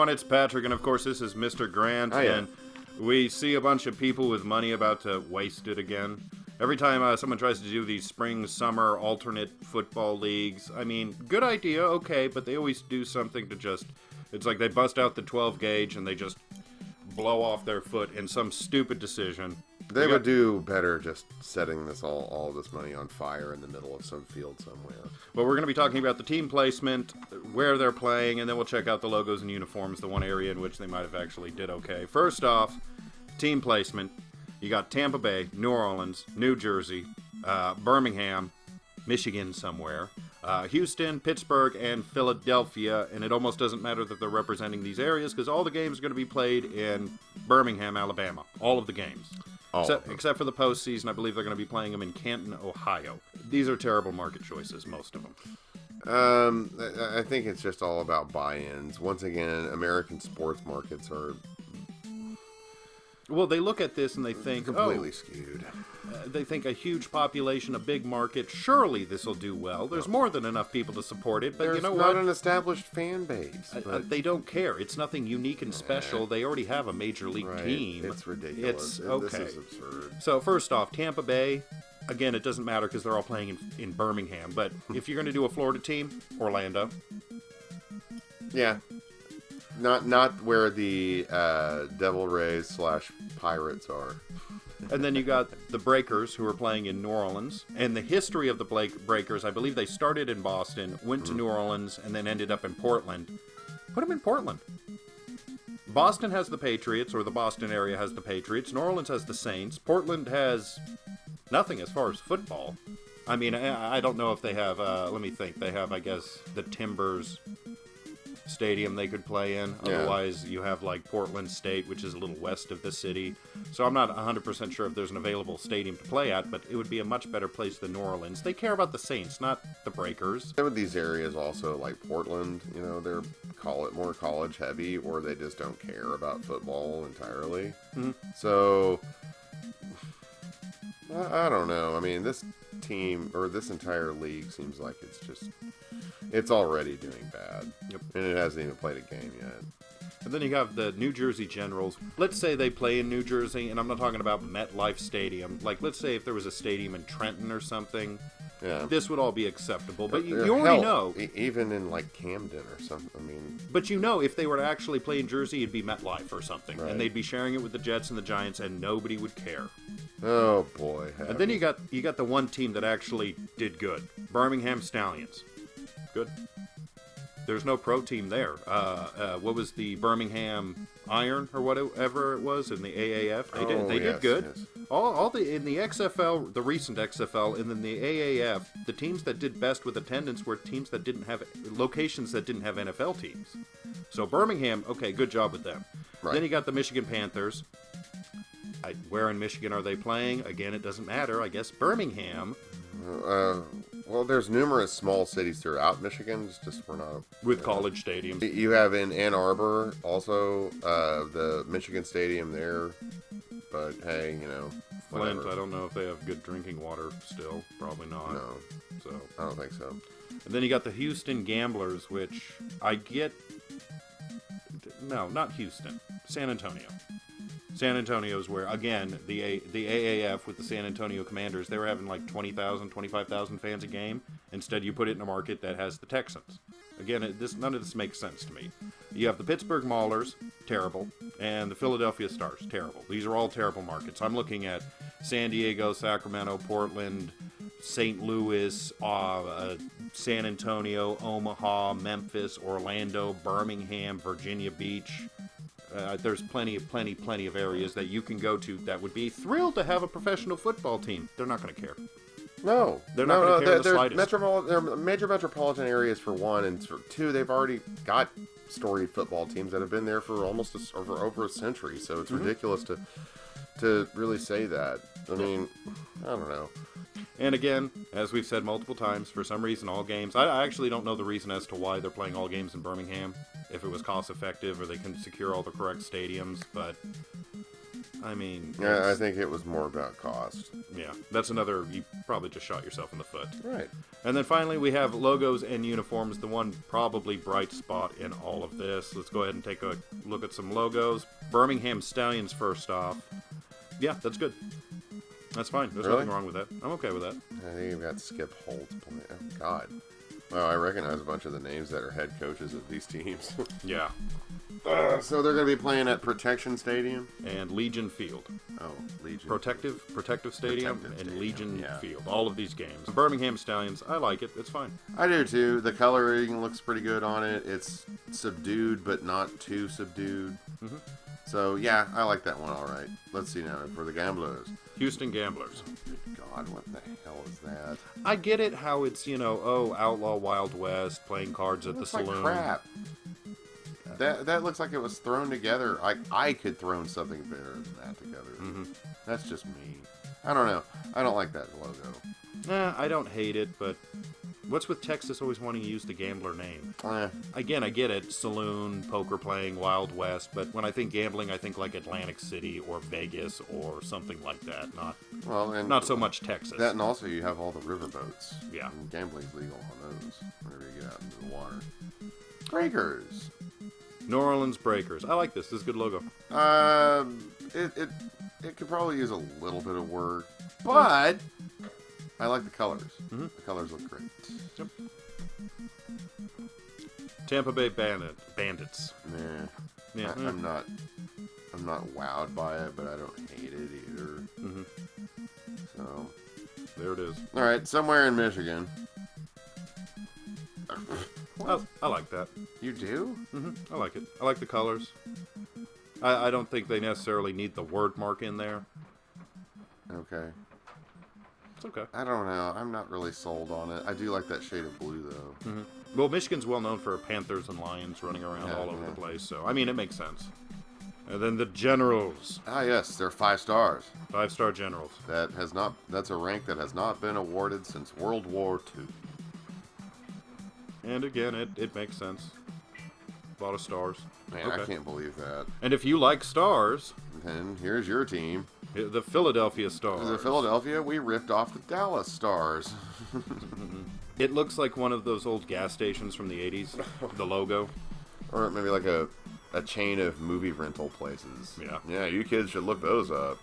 everyone, it's Patrick, and of course this is Mr. Grant, and we see a bunch of people with money about to waste it again. Every time someone tries to do these spring, summer, alternate football leagues, I mean, good idea, okay, but they always do something to just, it's like they bust out the 12 gauge and they just blow off their foot in some stupid decision. They would do better just setting this all this money on fire in the middle of some field somewhere. But we're going to be talking about the team placement, where they're playing, and then we'll check out the logos and uniforms, the one area in which they might have actually did okay. First off, team placement. You got Tampa Bay, New Orleans, New Jersey, Birmingham, Michigan somewhere, Houston, Pittsburgh, and Philadelphia, and it almost doesn't matter that they're representing these areas because all the games are going to be played in Birmingham, Alabama. All of the games. Except for the postseason, I believe they're going to be playing them in Canton, Ohio. These are terrible market choices, most of them. I think it's just all about buy-ins. Once again, American sports markets are... Well, they look at this and they think, completely skewed. They think a huge population, a big market, surely this will do well. There's more than enough people to support it, but There's you know not what? an established fan base. They don't care. It's nothing unique and special. They already have a major league team. It's ridiculous. Okay. This is absurd. So first off, Tampa Bay, again, it doesn't matter because they're all playing in Birmingham. But if you're going to do a Florida team, Orlando. Yeah. Not where the Devil Rays / Pirates are. And then you got the Breakers, who are playing in New Orleans. And the history of the Breakers, I believe they started in Boston, went to New Orleans, and then ended up in Portland. Put them in Portland. Boston has the Patriots, or the Boston area has the Patriots. New Orleans has the Saints. Portland has nothing as far as football. I mean, I don't know if they have, let me think. They have, I guess, the Timbers stadium they could play in. Yeah. Otherwise, you have like Portland State, which is a little west of the city. So I'm not 100% sure if there's an available stadium to play at, but it would be a much better place than New Orleans. They care about the Saints, not the Breakers. Some of these areas also, like Portland, they're more college heavy, or they just don't care about football entirely. Mm-hmm. So I don't know. I mean, this team, or this entire league, seems like it's already doing bad. Yep. And it hasn't even played a game yet. And then you have the New Jersey Generals. Let's say they play in New Jersey, and I'm not talking about MetLife Stadium. Like, let's say if there was a stadium in Trenton or something, this would all be acceptable. But you already know. Even in, like, Camden or something, I mean... But you know, if they were to actually play in Jersey, it'd be MetLife or something. Right. And they'd be sharing it with the Jets and the Giants, and nobody would care. Oh, boy. And then you got the one team that actually did good. Birmingham Stallions. Good. There's no pro team there. What was the Birmingham Iron or whatever it was in the AAF? They did good. Yes. All in the XFL, the recent XFL, and then the AAF, the teams that did best with attendance were teams that didn't have locations that didn't have NFL teams. So Birmingham, okay, good job with them. Right. Then you got the Michigan Panthers. Where in Michigan are they playing? Again, it doesn't matter. I guess Birmingham. Well, there's numerous small cities throughout Michigan. It's just we're not with college stadiums. You have in Ann Arbor also the Michigan Stadium there, but hey, Flint, whatever. I don't know if they have good drinking water still. Probably not. No, So I don't think so. And then you got the Houston Gamblers, which I get. No, not Houston. San Antonio. San Antonio's where, again, the AAF with the San Antonio Commanders, they were having like 20,000, 25,000 fans a game. Instead, you put it in a market that has the Texans. Again, none of this makes sense to me. You have the Pittsburgh Maulers, terrible, and the Philadelphia Stars, terrible. These are all terrible markets. I'm looking at San Diego, Sacramento, Portland, St. Louis, San Antonio, Omaha, Memphis, Orlando, Birmingham, Virginia Beach. There's plenty of areas that you can go to that would be thrilled to have a professional football team. They're not going to care. No. They're not going to care the slightest. They're major metropolitan areas for one, and for two, they've already got storied football teams that have been there for almost over a century, so it's ridiculous to really say that. I mean, I don't know. And again, as we've said multiple times, for some reason, all games... I actually don't know the reason as to why they're playing all games in Birmingham, if it was cost-effective or they can secure all the correct stadiums, but I mean... Yeah, I think it was more about cost. Yeah, that's another... You probably just shot yourself in the foot. Right. And then finally, we have logos and uniforms, the one probably bright spot in all of this. Let's go ahead and take a look at some logos. Birmingham Stallions first off. Yeah, that's good. That's fine. There's Really? nothing wrong with that. I'm okay with that. I think you've got Skip Holt. Oh, God. Well, I recognize a bunch of the names that are head coaches of these teams. Yeah. So they're going to be playing at Protection Stadium? And Legion Field. Oh, Legion. Protective Stadium Protective and Stadium, Legion yeah. Field. All of these games. Birmingham Stallions, I like it. It's fine. I do too. The coloring looks pretty good on it. It's subdued, but not too subdued. Mm-hmm. So, yeah, I like that one all right. Let's see now for the Gamblers. Houston Gamblers. Good God, what the hell is that? I get it how it's, outlaw Wild West, playing cards at the Looks like saloon. crap. That looks like it was thrown together. I could throw something better than that together. Mm-hmm. That's just me. I don't know. I don't like that logo. I don't hate it, but what's with Texas always wanting to use the Gambler name? Eh, Again, I get it. Saloon, poker playing, Wild West, but when I think gambling, I think like Atlantic City or Vegas or something like that. Not so much Texas. That, and also you have all the riverboats. Yeah. And gambling's legal on those whenever you get out into the water. Breakers. New Orleans Breakers. I like this. This is a good logo. It could probably use a little bit of work, but I like the colors. Mm-hmm. The colors look great. Yep. Tampa Bay Bandits. Nah. Yeah. I'm not wowed by it, but I don't hate it either. Mm-hmm. So There it is. all right, somewhere in Michigan. I like that. You do? Mm-hmm. I like it. I like the colors. I don't think they necessarily need the word mark in there. Okay. It's okay. I don't know. I'm not really sold on it. I do like that shade of blue, though. Mm-hmm. Well, Michigan's well known for Panthers and Lions running around all over the place, so, I mean, it makes sense. And then the Generals. Ah, yes, they're 5 stars. 5-star Generals. That's a rank that has not been awarded since World War II. And again, it makes sense. A lot of stars. Man, I can't believe that. And if you like stars, Then here's your team. the Philadelphia Stars. The Philadelphia, we ripped off the Dallas Stars. It looks like one of those old gas stations from the 80s, the logo. Or maybe like a chain of movie rental places. Yeah. Yeah, you kids should look those up.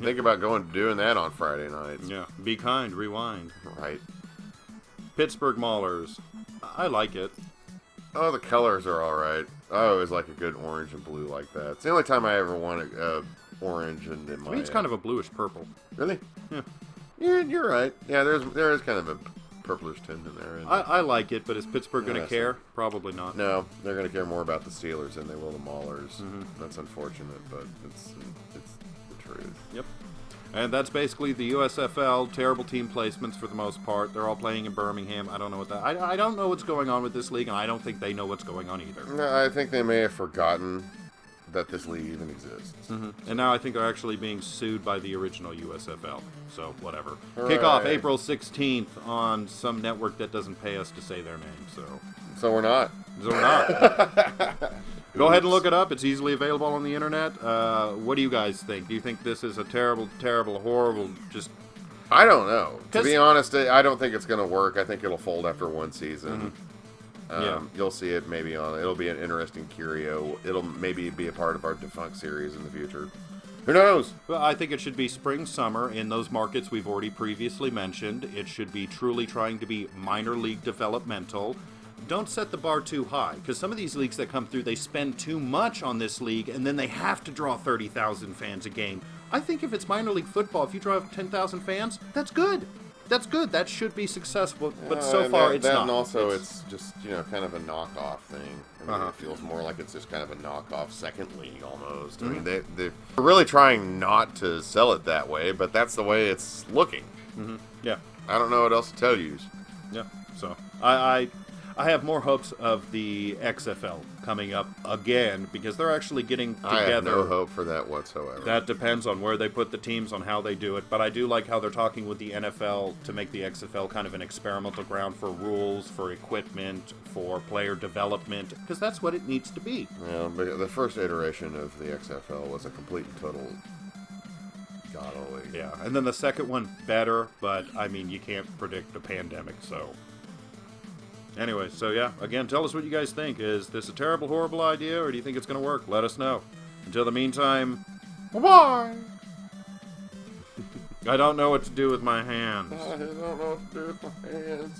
Think about doing that on Friday nights. Yeah. Be kind, rewind. Right. Pittsburgh Maulers. I like it. Oh, the colors are alright. I always like a good orange and blue like that. It's the only time I ever want orange in my... I mean, it's kind of a bluish purple. Really? Yeah. Yeah, you're right. Yeah, there is kind of a purplish tint in there. I like it, but is Pittsburgh going to that's care? Probably not. No, they're going to care more about the Steelers than they will the Maulers. That's unfortunate, but it's the truth. Yep. And that's basically the USFL. Terrible team placements for the most part. They're all playing in Birmingham. I don't know what that... I don't know what's going on with this league, and I don't think they know what's going on either. No, I think they may have forgotten that this league even exists. And now I think they're actually being sued by the original USFL. So, whatever. Hooray. Kickoff April 16th on some network that doesn't pay us to say their name. So we're not. So we're not. Go ahead and look it up. It's easily available on the internet. What do you guys think? Do you think this is a terrible, terrible, horrible, just... I don't know. To be honest, I don't think it's going to work. I think it'll fold after one season. Yeah. You'll see it maybe it'll be an interesting curio. It'll maybe be a part of our defunct series in the future. Who knows? Well, I think it should be spring, summer in those markets we've already previously mentioned. It should be truly trying to be minor league developmental. Don't set the bar too high, because some of these leagues that come through, they spend too much on this league, and then they have to draw 30,000 fans a game. I think if it's minor league football, if you draw 10,000 fans, that's good. That's good. That should be successful, but so far it's not. And also it's just, kind of a knockoff thing. I mean, it feels more like it's just kind of a knockoff second league almost. I mean, they're really trying not to sell it that way, but that's the way it's looking. Yeah. I don't know what else to tell you. Yeah. So I have more hopes of the XFL coming up again, because they're actually getting together. I have no hope for that whatsoever. That depends on where they put the teams, on how they do it. But I do like how they're talking with the NFL to make the XFL kind of an experimental ground for rules, for equipment, for player development, because that's what it needs to be. Yeah, but the first iteration of the XFL was a complete and total God only. Yeah, and then the second one, better, but, I mean, you can't predict a pandemic, so... Anyway, so yeah, again, tell us what you guys think. Is this a terrible, horrible idea, or do you think it's going to work? Let us know. Until the meantime... Bye-bye! I don't know what to do with my hands. I don't know what to do with my hands.